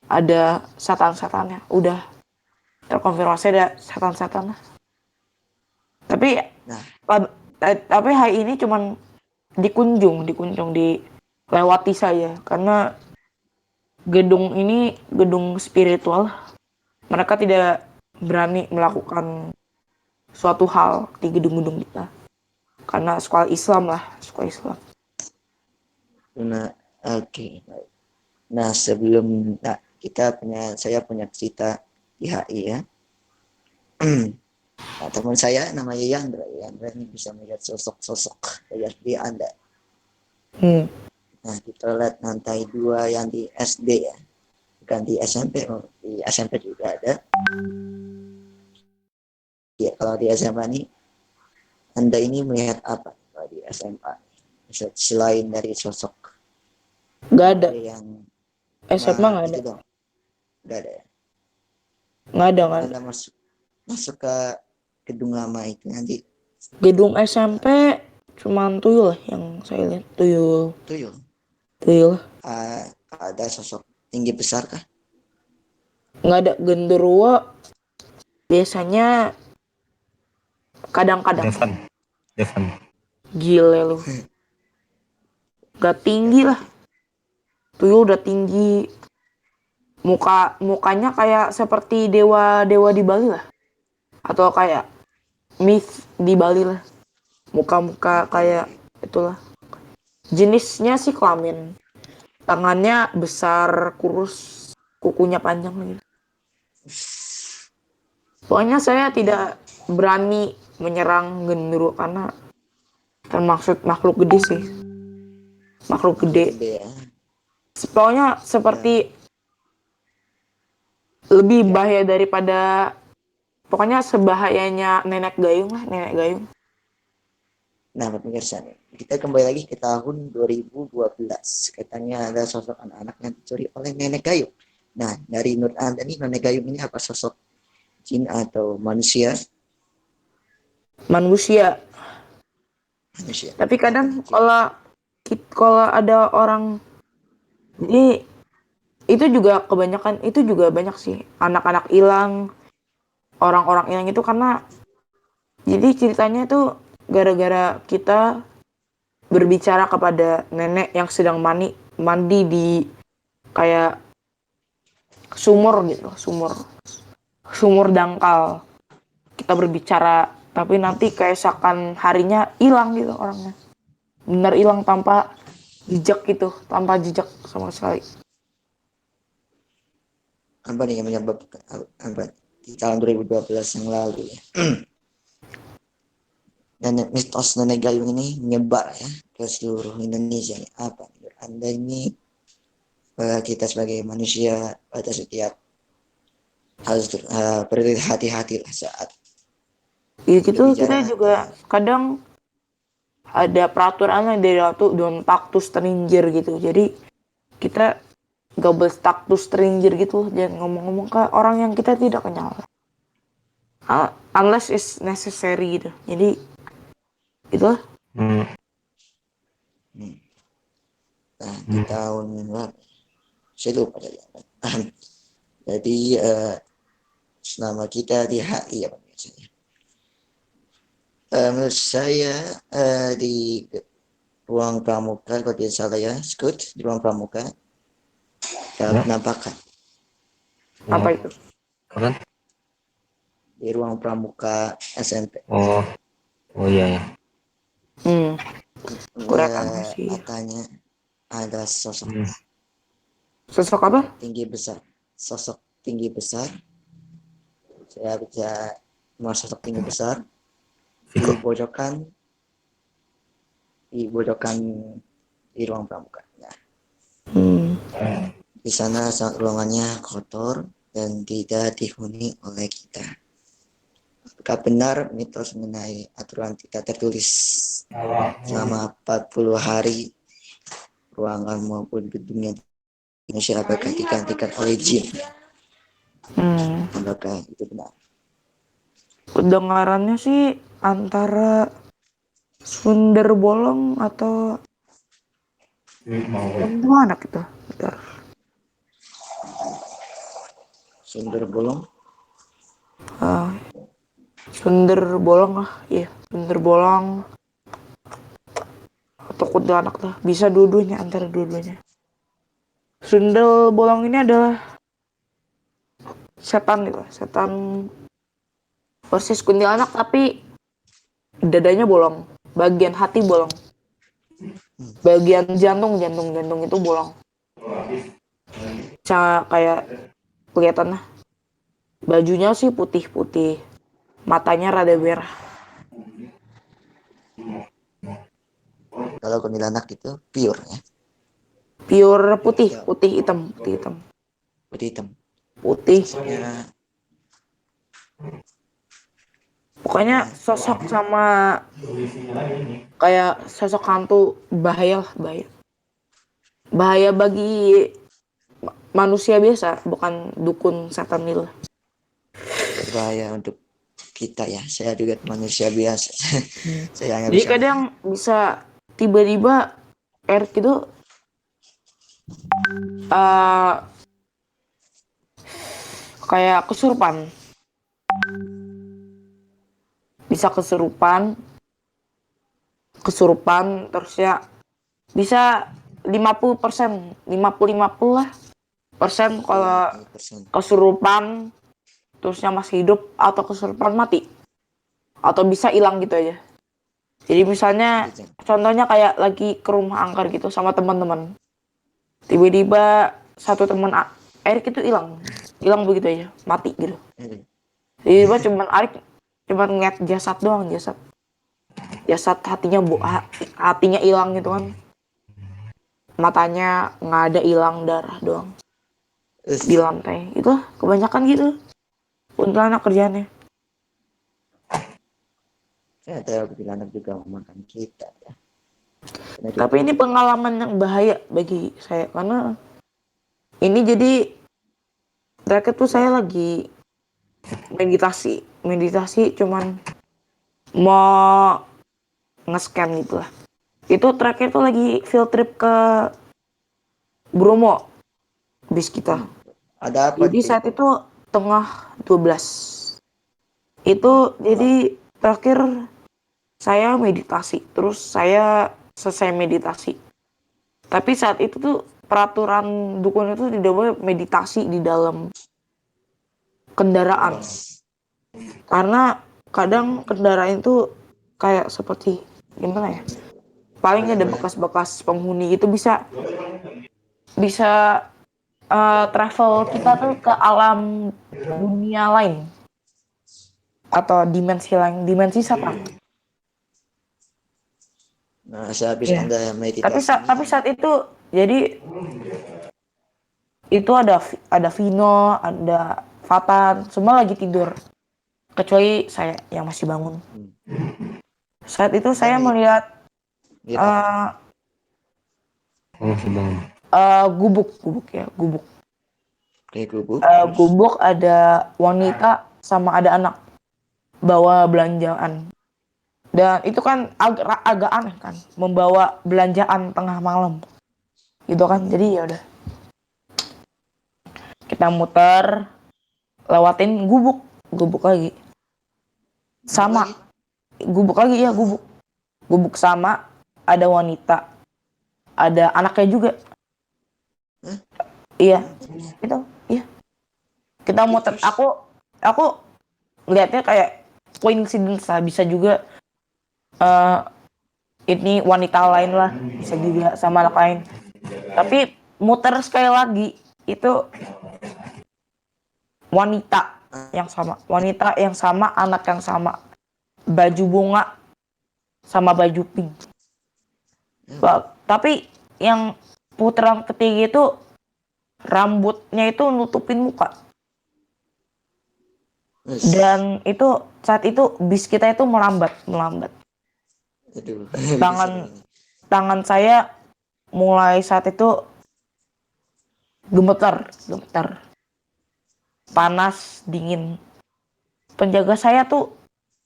ada setan-setannya, udah terkonfirmasi ada setan-setan. Tapi hari ini cuman dikunjung dilewati saja, karena gedung ini gedung spiritual. Mereka tidak berani melakukan suatu hal di gedung-gedung kita karena sekolah Islam. Nah, oke. Nah, sebelum saya punya cerita di HI ya. Nah, teman saya namanya Yandra ini bisa melihat sosok di Anda. Nah, kita lihat lantai 2 yang di SD ya, bukan di SMP. Di SMP juga ada. Ya, kalau di SMA nih, Anda ini melihat apa kalau di SMA? Selain dari sosok? Nggak ada. Yang SMA nggak ada. Nggak ada ya? Nggak ada. Anda masuk ke gedung lama itu nanti. Gedung SMP cuman tuyul yang saya lihat. Tuyul. Ada sosok tinggi besar kah? Nggak ada. Genderuwo biasanya kadang-kadang. Devan. Gile lu. Gak tinggi lah. Tuyul udah tinggi. Mukanya kayak seperti dewa di Bali lah. Atau kayak myth di Bali lah. Muka kayak itulah. Jenisnya sih kelamin. Tangannya besar, kurus, kukunya panjang gitu. Pokoknya saya tidak berani menyerang genderuwo karena termaksud makhluk gede sih. Makhluk gede. Pokoknya seperti lebih bahaya daripada pokoknya sebahayanya nenek gayung lah, nenek gayung. Nah, pemirsa nih, kita kembali lagi ke tahun 2012. Katanya ada sosok anak-anak yang dicuri oleh nenek gayung. Nah, dari menurut Anda nih, nenek gayung ini apa sosok jin atau manusia? Manusia. Manusia. Tapi kadang Oke. kalau ada orang, jadi itu juga kebanyakan, itu juga banyak sih anak-anak hilang, orang-orang hilang itu karena jadi ceritanya itu gara-gara kita berbicara kepada nenek yang sedang mandi di kayak sumur gitu, sumur dangkal. Kita berbicara, tapi nanti keesokan harinya hilang gitu orangnya. Benar hilang tanpa jejak gitu, tanpa jejak sama sekali. Apa nih yang menyebabkan apa di tahun 2012 yang lalu ya? Dan mitos nenek gayung ini menyebar ya ke seluruh Indonesia. Apa menurut Anda ini kita sebagai manusia pada setiap harus berhati-hati lah saat Ya gitu, kita berbicara juga atau kadang ada peraturannya dari waktu don't talk to stranger gitu. Jadi kita gak boleh talk to stranger gitu, jangan ngomong-ngomong ke orang yang kita tidak kenal. Unless is necessary gitu. Jadi itu Hmm. nah, di tahun lalu saya lupa tadi. Jadi selama kita di HI ya biasanya. Menurut saya di ruang pramuka kalau tidak salah ya, Scoot di ruang pramuka Ya. penampakan apa Oh, itu? kan? di ruang pramuka SMP. Oh, oh iya ya. Kurang sih. Katanya ada sosok Hmm. Sosok apa? tinggi besar, sosok tinggi besar. Saya bisa sosok tinggi besar Viko. di pojokan di ruang pramuka. Nah, Hmm. di sana ruangannya kotor dan tidak dihuni oleh kita. Apakah benar mitos mengenai aturan tidak tertulis selama 40 hari ruangan maupun gedungnya Indonesia apakah digantikan oleh jin? Apakah itu benar? Kedengarannya sih antara Sundar Bolong atau mana gitu. Bentar. Sumber bolong? Sundar Bolong lah, iya. Sundar Bolong atau kuntilanak lah. Bisa dua-duanya, antara dua-duanya. Sundel Bolong ini adalah setan gitu, setan persis kuntilanak tapi dadanya bolong, bagian hati bolong, bagian jantung itu bolong. Kayak kelihatan lah. Bajunya sih putih-putih, matanya rada merah. Kalau kuntilanak itu pure ya, Pure putih, putih hitam, putih hitam. putih. Sosoknya Pokoknya sosok sama kayak sosok hantu bahaya lah, bahaya. Bahaya bagi manusia biasa, bukan dukun setan itu. berbahaya untuk kita ya. Saya juga manusia biasa. Saya hanya Jadi bisa kadang bisa tiba-tiba Erik itu eh, kayak kesurupan. Bisa kesurupan terus ya bisa 50%, 50-50 lah persen kalau 50%. kesurupan terusnya masih hidup atau kesurupan mati atau bisa hilang gitu aja. Jadi misalnya contohnya kayak lagi ke rumah angker gitu sama teman-teman. Tiba-tiba satu teman Erik itu hilang begitu aja, mati gitu. Tiba-tiba cuman ngeliat jasad doang, jasad hatinya hilang gitu kan, matanya nggak ada, hilang darah doang di lantai. Itu kebanyakan gitu kuntilanak kerjaannya. Ada kuntilanak juga memakan kita ya. Karena Tapi ini pengalaman yang bahaya bagi saya karena ini jadi terakhir tuh saya lagi meditasi cuman mau nge-scan gitu lah. Itu terakhir tuh lagi field trip ke Bromo bis kita. ada apa Jadi di saat itu tengah 12. Itu jadi terakhir saya meditasi. Terus saya selesai meditasi. Tapi saat itu tuh peraturan dukun itu tidak boleh meditasi di dalam kendaraan. Karena kadang kendaraan itu kayak seperti gimana ya? Paling ada bekas-bekas penghuni itu bisa travel kita tuh ke alam dunia lain atau dimensi lain, dimensi setan. Nah, sehabis Iya. Anda Tapi meditasi tapi saat itu jadi itu ada Vino, ada Fatan, semua lagi tidur. Kecuali saya yang masih bangun. Saat itu saya melihat lihat apa? Oh, sedang. gubuk ya, gubuk. Kayak gubuk. Gubuk ada wanita sama ada anak bawa belanjaan. Dan itu kan agak aneh kan, membawa belanjaan tengah malam. Gitu kan. Jadi ya udah. Kita muter, lewatin gubuk lagi. Sama gubuk lagi ya, gubuk sama, ada wanita, ada anaknya juga. Iya, itu iya. Kita muter, aku lihatnya kayak coincidence lah, bisa juga ini wanita lain lah, bisa juga sama anak lain. Tapi muter sekali lagi itu wanita yang sama, anak yang sama, baju bunga sama baju pink. Tapi yang putaran ketiga itu rambutnya itu nutupin muka. Dan itu saat itu bis kita itu melambat. Aduh. Tangan saya mulai saat itu gemetar. Panas, dingin. Penjaga saya tuh,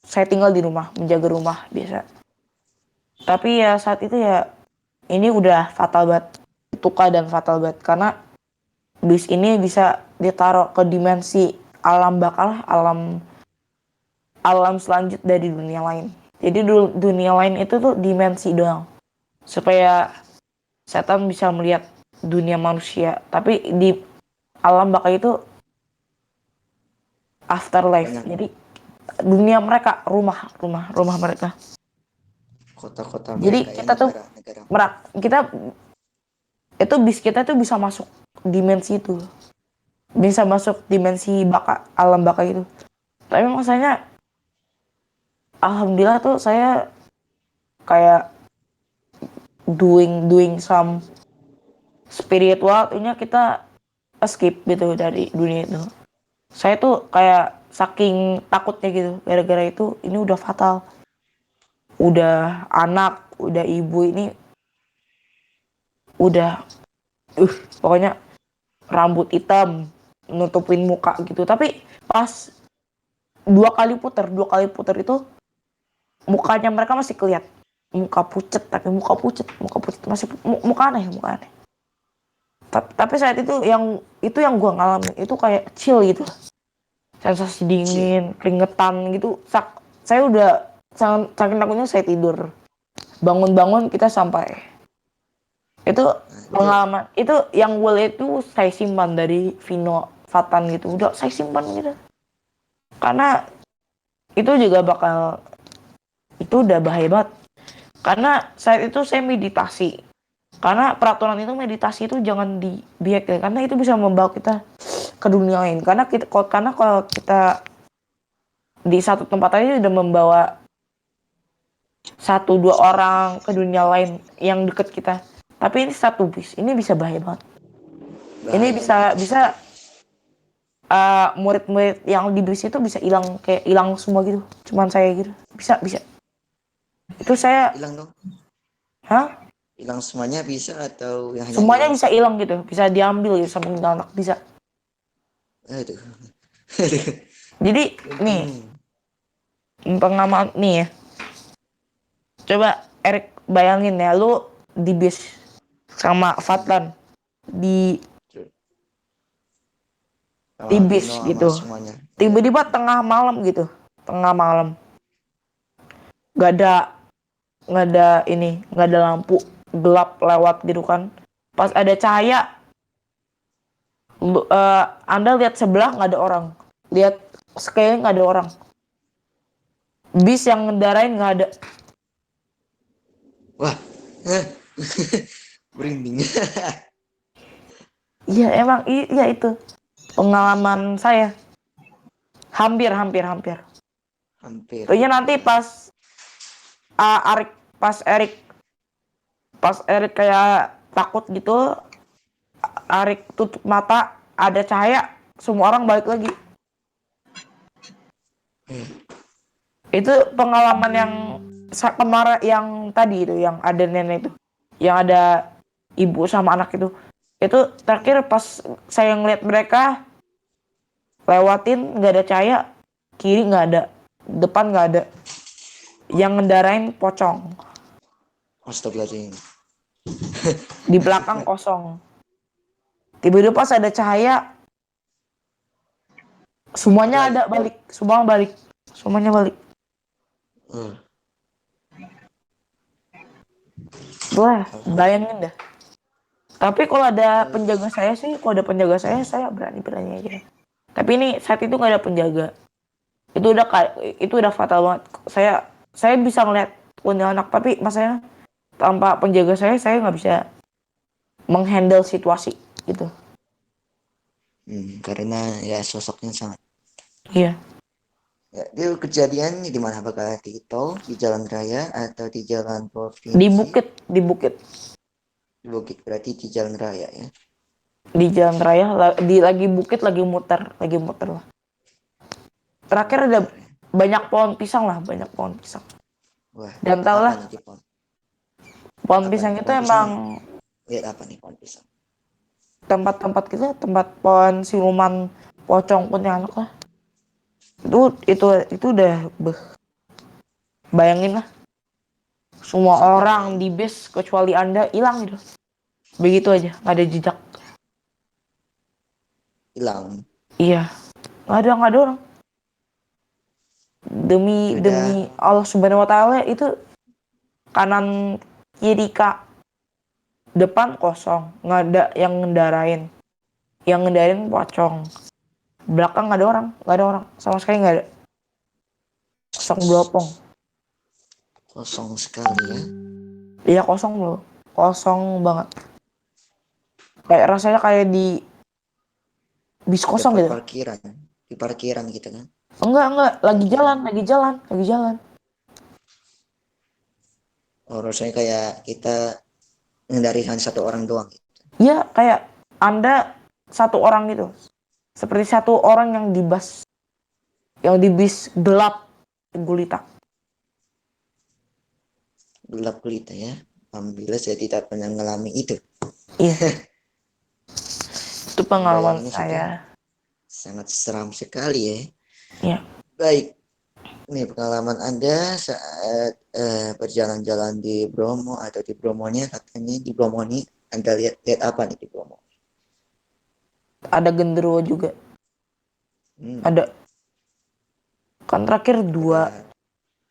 saya tinggal di rumah, menjaga rumah biasa. Tapi ya saat itu ya ini udah fatal banget, itu keadaan fatal banget karena bis ini bisa ditaruh ke dimensi alam bakal, alam selanjut dari dunia lain. Jadi dunia lain itu tuh dimensi doang, supaya setan bisa melihat dunia manusia. Tapi di alam bakal itu afterlife. Jadi dunia mereka, rumah mereka. Kota-kota Jadi mereka kita ya, tuh negara. kita itu bis kita tuh bisa masuk dimensi itu, bisa masuk dimensi alam baka itu. Tapi maksudnya alhamdulillah tuh saya kayak doing some spiritual, ini kita escape gitu dari dunia itu. Saya tuh kayak saking takutnya gitu, gara-gara itu ini udah fatal. Udah anak, udah ibu ini udah pokoknya rambut hitam nutupin muka gitu. Tapi pas dua kali putar itu mukanya mereka masih kelihatan, muka pucet masih muka aneh. Tapi saat itu yang gue ngalamin itu kayak chill gitu, sensasi dingin, keringetan gitu. Saya udah saking takutnya saya tidur, bangun kita sampai. Itu pengalaman itu yang gue itu saya simpan dari Vino Fatan gitu, udah saya simpan gitu karena itu juga itu udah bahaya banget. Karena saat itu saya meditasi, karena peraturan itu meditasi itu jangan dibiak ya, karena itu bisa membawa kita ke dunia lain. Karena kalau kita di satu tempat aja udah membawa 1-2 orang ke dunia lain yang deket kita. Tapi ini satu bis, ini bisa bahaya banget. Ini bisa murid-murid yang di bis itu bisa hilang semua gitu. Cuman saya gitu. Bisa. Itu saya, Hilang dong. hah? Hilang semuanya bisa atau yang hanya Semuanya hilang bisa satu? hilang gitu, bisa diambil gitu sama kuntilanak bisa. Aduh. Aduh. Jadi nih Hmm. pengaman nih ya. Coba Erik bayangin ya, lu di bis sama Fadlan di Sama bis Vino sama gitu. semuanya. Iya. Tiba-tiba tengah malam gitu, tengah malam, gak ada nggak ada lampu, gelap lewat gitu kan. Pas ada cahaya, Anda lihat sebelah nggak ada orang, lihat sekeliling nggak ada orang, bis yang ngendarain nggak ada. Wah. Merinding. Iya emang iya itu pengalaman saya, hampir hampir hampir. Hampir. Soalnya nanti Nah, Arik pas Erik pas Erik kayak takut gitu, Arik tutup mata, ada cahaya, semua orang balik lagi. Itu pengalaman yang kemarin yang tadi itu, yang ada nenek itu, yang ada ibu sama anak itu terakhir pas saya ngeliat mereka lewatin, nggak ada cahaya, kiri nggak ada, depan nggak ada, yang ngendarain pocong, astagfirullahaladzim. di belakang kosong. Tiba-tiba pas ada cahaya, semuanya ada, Balik. balik, semua balik, semuanya balik. Hmm. Wah, bayangin dah. Tapi kalau ada penjaga saya sih, kalau ada penjaga saya berani aja. Tapi ini saat itu nggak ada penjaga. Itu udah fatal banget. Saya bisa ngeliat kuntilanak, tapi maksudnya tanpa penjaga saya nggak bisa menghandle situasi gitu. Karena ya sosoknya sangat. Iya, Ya, itu kejadian di mana? Apakah di tol, di jalan raya, atau di jalan di provinsi? bukit, di bukit, Di bukit, berarti di jalan raya ya. di jalan raya, lagi bukit, lagi muter lah. Terakhir ada Bentar ya. banyak pohon pisang lah, banyak pohon pisang. Wah, Dan tau apa lah, nih di pohon? pohon Apa pisang nih itu pohon pisang? emang Lihat apa nih pohon pisang? tempat-tempat gitu, tempat pohon siluman pocong kuntilanak lah. Itu udah bayangin lah, semua orang Sampai di bis kecuali Anda hilang gitu, begitu aja, nggak ada jejak. hilang. Iya, nggak ada orang. demi Sudah. demi Allah Subhanahu Wa Taala, itu kanan kiri kak, depan kosong, nggak ada yang ngendarain pocong, belakang nggak ada orang sama sekali, nggak ada, kosong belopong. Kosong sekali ya. Iya kosong loh, kosong banget, kayak rasanya kayak di bis kosong Dekat gitu. parkiran. Di parkiran gitu kan. Enggak, lagi Parkiran. jalan, lagi jalan. Oh, rasanya kayak kita menghindari hanya satu orang doang. Iya, kayak Anda satu orang gitu, seperti satu orang yang di bis gelap gulita. Gelap gulita ya. Alhamdulillah saya tidak pernah mengalami itu. Iya, itu pengalaman Bayangannya sudah saya. sangat seram sekali ya. Iya, Baik, ini pengalaman Anda saat berjalan-jalan di Bromo atau di Bromonya, katanya di Bromo ini Anda lihat apa nih di Bromo? ada genderuwo juga. Hmm, Ada, kan terakhir dua, ada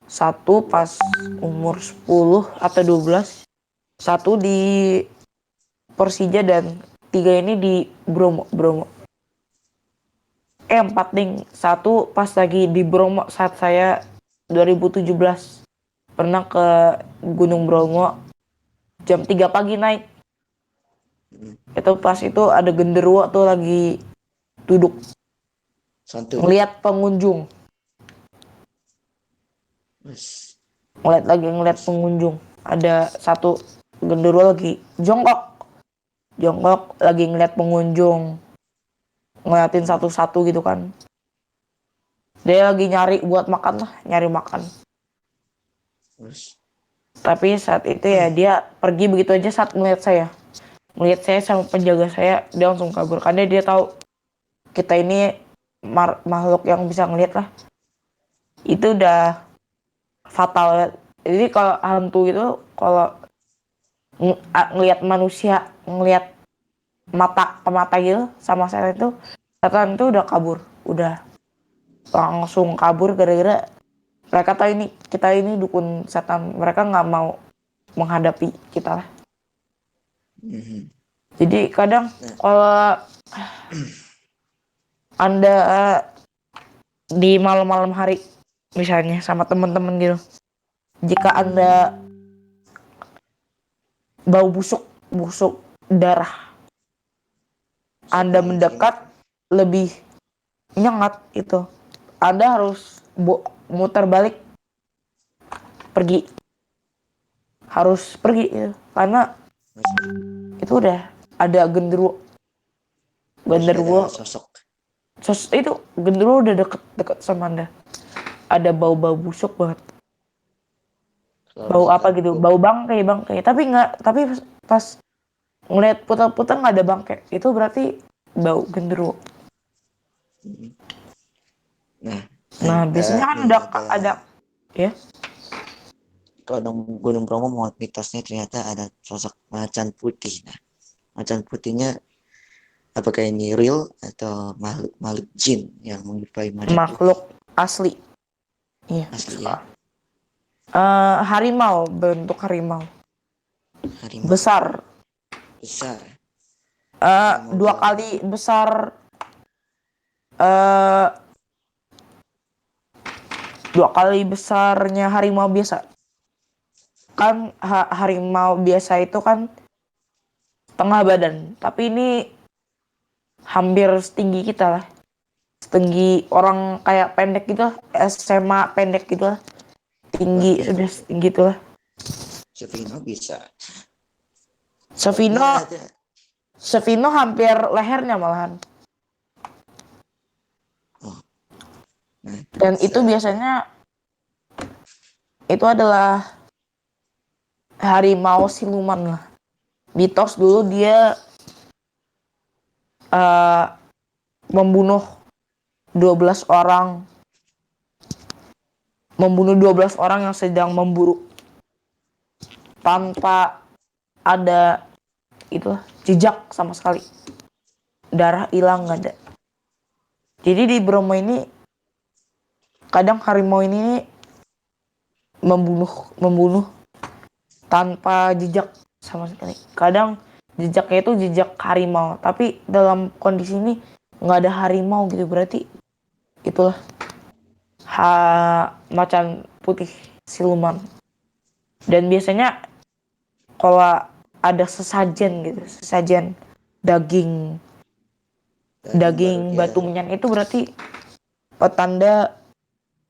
satu pas umur 10 atau 12, satu di Persija, dan tiga ini di Bromo. Empat ding, satu pas lagi di Bromo saat saya 2017 pernah ke Gunung Bromo jam 3 pagi naik. Itu pas itu ada genderuwo tuh lagi duduk santuy. ngelihat pengunjung, Wes, ngeliat pengunjung. Ada satu genderuwo lagi jongkok lagi ngeliat pengunjung, ngeliatin satu-satu gitu kan. Dia lagi nyari buat makan lah, nyari makan. wes. Tapi saat itu ya dia pergi begitu aja saat melihat saya sama penjaga saya, dia langsung kabur karena dia tahu kita ini makhluk yang bisa ngelihat lah. Itu udah fatal. Jadi kalau hantu itu kalau ngelihat manusia, ngelihat mata ke mata gitu sama saya itu, setan itu udah kabur, udah langsung kabur gara-gara mereka tahu ini kita ini dukun setan. Mereka nggak mau menghadapi kita lah. Mhm. Jadi kadang kalau Anda di malam-malam hari misalnya sama teman-teman gitu, jika Anda bau busuk darah, Anda Setan mendekat lebih nyengat itu, Anda harus muter balik pergi, harus pergi itu karena itu udah ada genderuwo ada sosok. itu genderuwo udah deket sama Anda, ada bau busuk banget, Kalau bau apa misalkan gitu, bau bangkai tapi pas ngeliat putar-putar nggak ada bangkai, itu berarti bau genderuwo. Nah biasanya kan ada ya. Kalau Gunung Bromo menurut mitosnya ternyata ada sosok macan putih. Nah, macan putihnya apakah ini real atau makhluk jin yang menyerupai macan putih Makhluk asli. Iya. asli ya? Harimau, bentuk harimau. Harimau Besar. besar. Harimau 2 kali besar. 2 kali besarnya harimau biasa. Kan harimau biasa itu kan setengah badan. Tapi ini hampir setinggi kita lah. Setinggi orang kayak pendek gitu lah. SMA pendek gitu lah. Tinggi, Wah, sudah setinggi itu lah. Sevino bisa. Sevino hampir lehernya malahan. Nah, Dan itu biasanya itu adalah harimau siluman lah. Mitos dulu dia membunuh 12 orang. Membunuh 12 orang yang sedang memburu. Tanpa ada jejak sama sekali. Darah hilang nggak ada. Jadi di Bromo ini kadang harimau ini membunuh tanpa jejak sama sekali. Kadang jejaknya itu jejak harimau, tapi dalam kondisi ini nggak ada harimau gitu, berarti itulah macan putih siluman. Dan biasanya kalau ada sesajen daging batu menyan, itu berarti petanda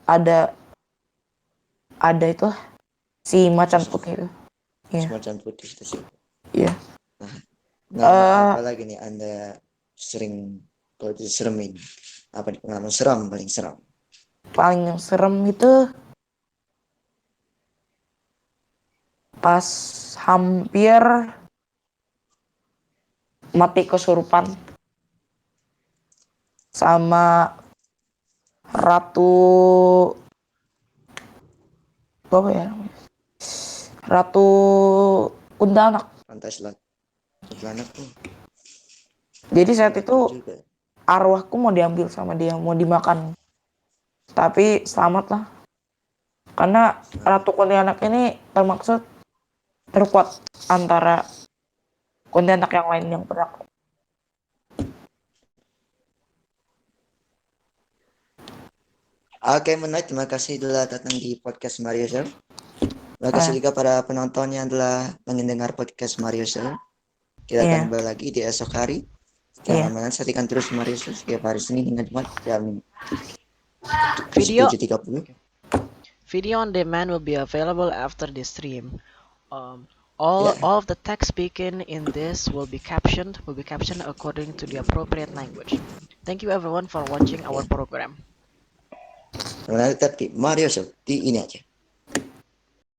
ada itu si macan putih itu. Iya. Macan putih itu sih. Iya. Nah, apa lagi nih Anda sering kalau diseremin? Apa pengalaman seram paling seram? Paling serem itu pas hampir mati kesurupan sama ratu apa ya? Ratu Kuntilanak. Pantai Selatan. Kuntilanak tuh. Jadi saat itu arwahku mau diambil sama dia, mau dimakan. Tapi selamat lah. Karena Ratu Kuntilanak ini terkuat antara kuntilanak yang lain yang pernah. Oke, menarik. Terima kasih telah datang di podcast Mario Show. Terima kasih juga para penonton yang telah mendengar podcast Mario Show. Kita akan kembali lagi di esok hari. Jangan kemana-mana, saksikan terus Mario Show setiap hari Senin hingga Jumat jam 7.30. Video on demand will be available after this stream. All of the text spoken in this will be captioned according to the appropriate language. Thank you everyone for watching our program. Tetap di Mario Show di ini aja.